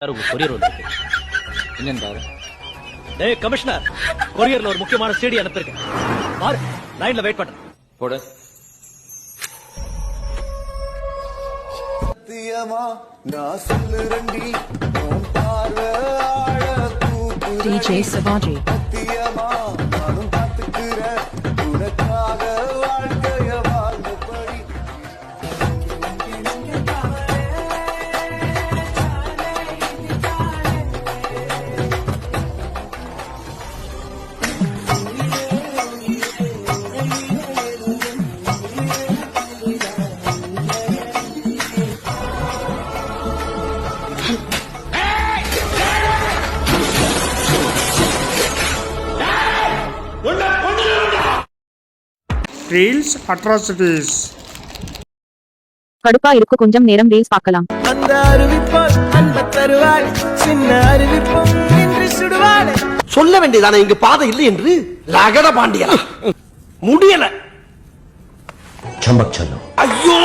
Courier வந்துருக்கு. என்னன்னு டேய் கமிஷனர், கொரியர்ல ஒரு முக்கியமான சிடி அனுப்பியிருக்கேன். பாரு, லைன்ல வெயிட் பண்றேன். போடு. DJ Savaji. Reels atrocities. கடுப்பா இருக்கு, கொஞ்சம் நேரம் ரீல்ஸ் பார்க்கலாம். அந்த அறிவிப்பால் அன்ப தருவாள், சின்ன அறிவிப்பும் என்று சுடுவாள். சொல்ல வேண்டியதானே இங்கு பாதை இல்லை என்று. லகட பாண்டியா முடியல. ஐயோ